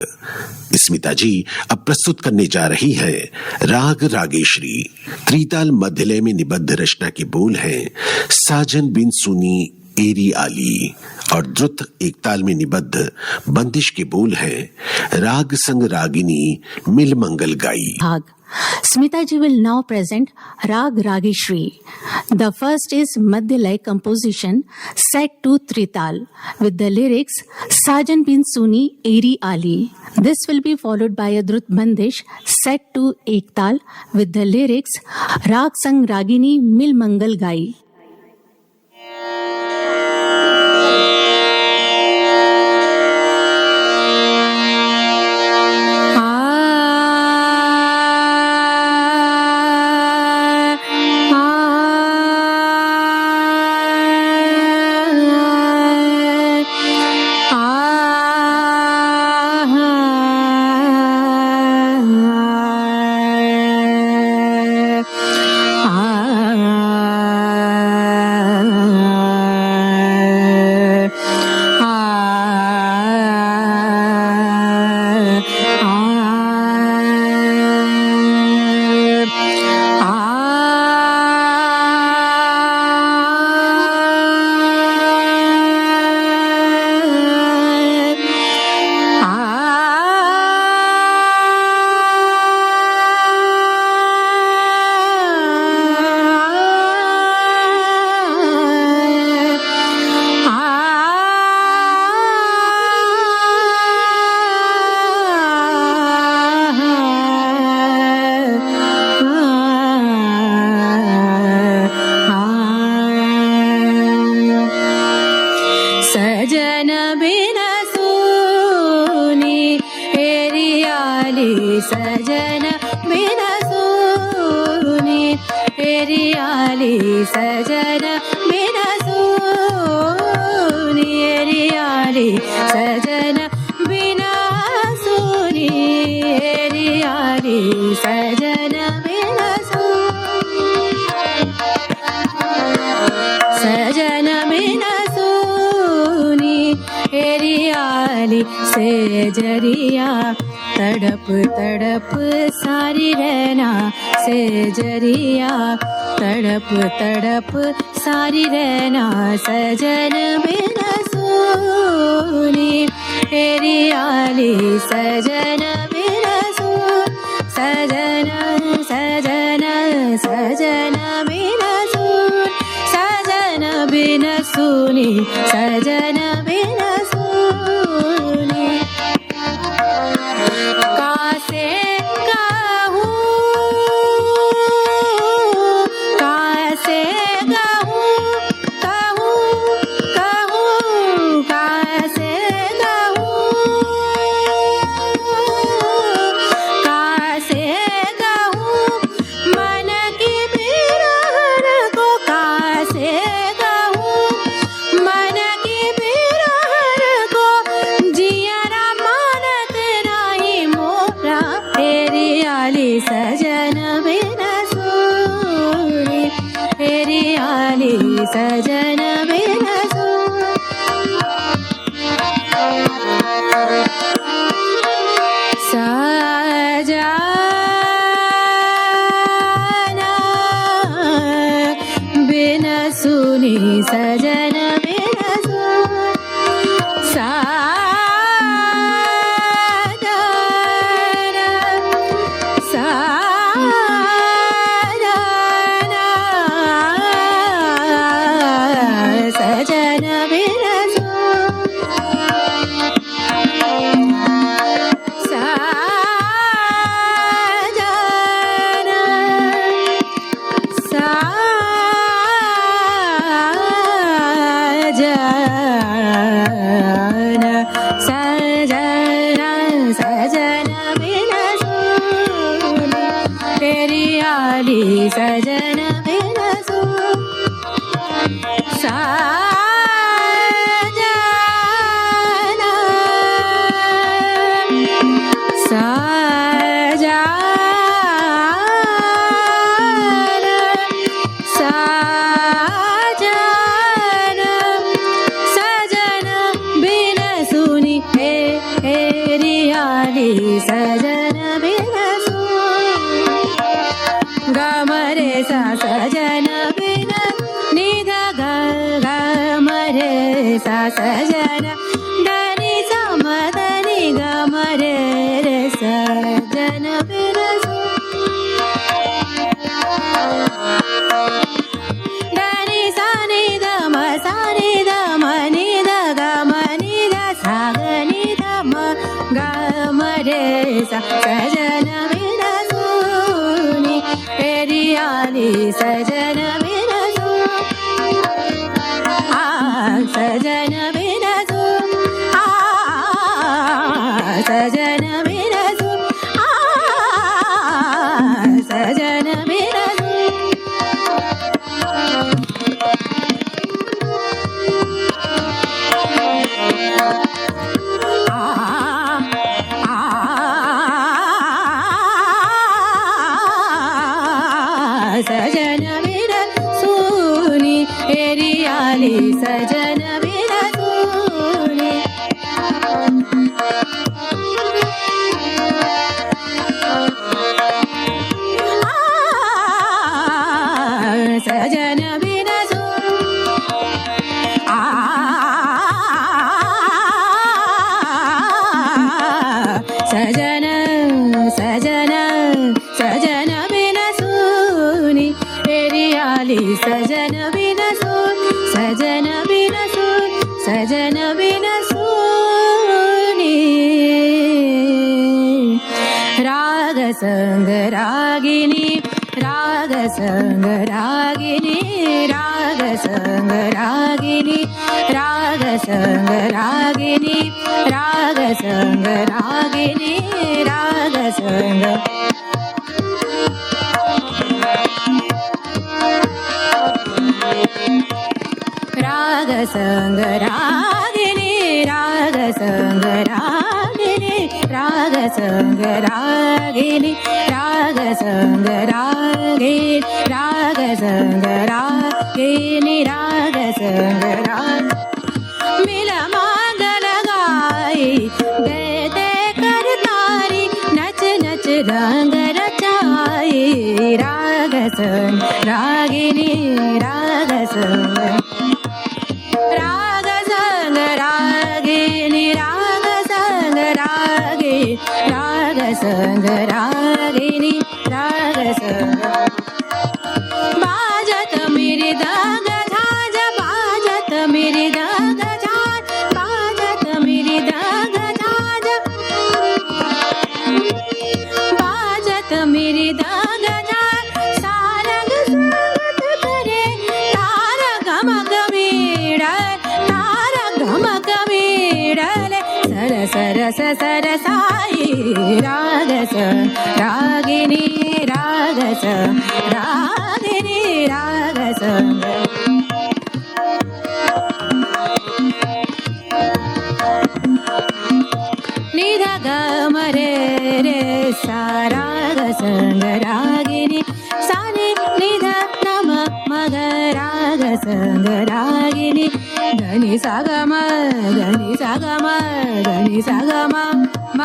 स्मिता जी अब प्रस्तुत करने जा रही है राग रागेश्वरी। त्रिताल मध्यलय में निबद्ध रचना के बोल हैं साजन बिन सुनी एरी आली और द्रुत एक ताल में निबद्ध बंदिश के बोल हैं राग संग रागिनी मिल मंगल गाई। Smita ji will now present Rag Rageshri. The first is Madhyalay composition set to Trital with the lyrics Sajan bin Suni Eri Ali. This will be followed by a Drut Bandish set to Ektal with the lyrics Rag Sang Ragini Mil Mangal Gai. सजन बिन सुनी एरी आली, सजन बिन सुनी एरी आली, सजन बिन सुनी एरी आली, सजन बिन सुनी एरी आली, सजन बिन सजन बिन एरी आली से जरिया तड़प तड़प सारी रहना, से जरिया तड़प तड़प सारी रहना, सजन बिन सुनी एरी आली, सजन बिन सजन सजन सजन बिन सजन बिन सुनी, सजन बिन सुनी कासे कहूँ, कासे कहूँ, कहूँ कहूँ कासे कहूँ, कासे कहूँ मन की बिरहन को, कासे कहूँ मन की बिरहन को, जियरा मानत नहीं मोरा एरी आली, सजन बिन सुनी एरी आली, सजन बिन सजना बिन सुनी, सजन बिन सजना सजन बिन सजन बिन एरी आली, सजन बिन सजन बिन सुनी एरी आली सजन बिनसू गम रे सा सजन बिन निध ग गम रे सा सजन धनी समदनी गम रे रे सजन बिनसू धनी सा निध म सा निध म निध ग म निध सा ग निध म गम रे सा सजन बिनसूनी तेरी आली सजन बिनसू सजन बिनसू सजन बिनसू सजन बिनसू सजन बिनसूनी तेरी आली सजन बिनसूनी सजन बिनसू सजन सजन सजन बिनसूनी तेरी आली सजन बिनसून सजन बिनसून सजन बिनसूनी राग संग रागिनी राग संग रागिनी राग संग रागिनी राग संग रागिनी राग संग रागिनी राग संग राग संग रागिनी राग संग रागिनी राग संग रागिनी राग संग रागिनी राग संग रागिनी राग संग राग मिल मांगल गाई दे दे कर तारी नच नच रंग रचाई राग संग रागिनी राग संग राग संग रागिनी राग संग रागी राग संग रागिनी राग संग बाजत मेरी दाग झाज बाजत मेरी दाग झाज बाजत मेरी दाग झाज बाजत मेरी दाग झाज सारंग स्वागत करे तार गम गमीडल सर सरस सरसाई रागस रागिनी रागस रागिनी रागस निध गम रे रे सा राग संग रागिनी सारे निध नम मग राग संग रागिनी धनी सागम धनी सागम धनी सागम म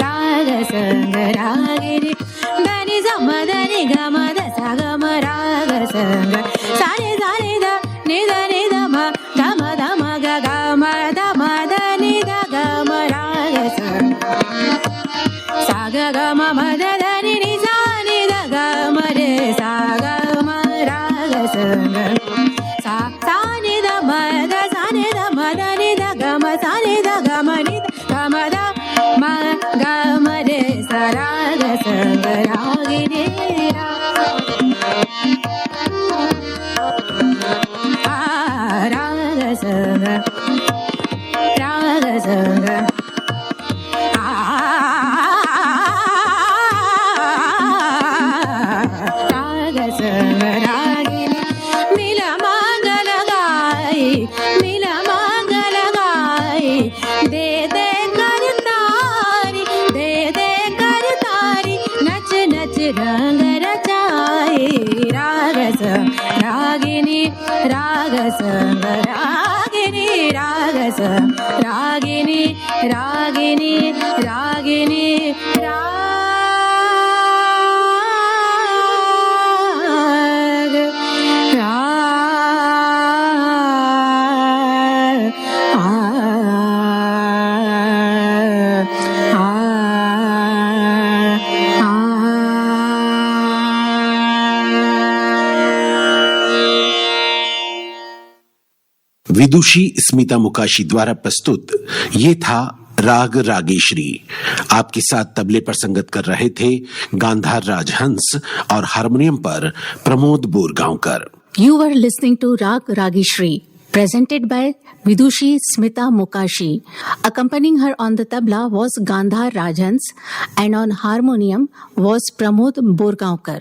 राग संग रागिनी धनी सम धनी गम द सागम राग संग सारे सारे द निध निध म धम धम ग गम धम ध निध गम राग संग साग गम मद धनी नि सा निध गम रे सागम राग संग सा सा निध मद सा निध मद निध गम सा निध गम निध गम द म गम रे सा राग संग रागिनी राग संग राग संग राग संग रागिनी मिल मांगल गाई मिल मांगल गाई दे दे कर तारी दे दे कर तारी नच नच रंग रचाई राग संग रागिनी राग संग रागिनी रागिनी रागस रागिनी रागिनी रागिनी राग विदुषी स्मिता मुकाशी द्वारा प्रस्तुत ये था राग रागेश्वरी। आपके साथ तबले पर संगत कर रहे थे गांधार राजहंस और हारमोनियम पर Pramod Borgaonkar. You were listening to Rag Rageshri, presented by Vidushi Smita Mukashi. Accompanying her on the tabla was Gandhar Rajhans and on harmonium was Pramod Borgaonkar.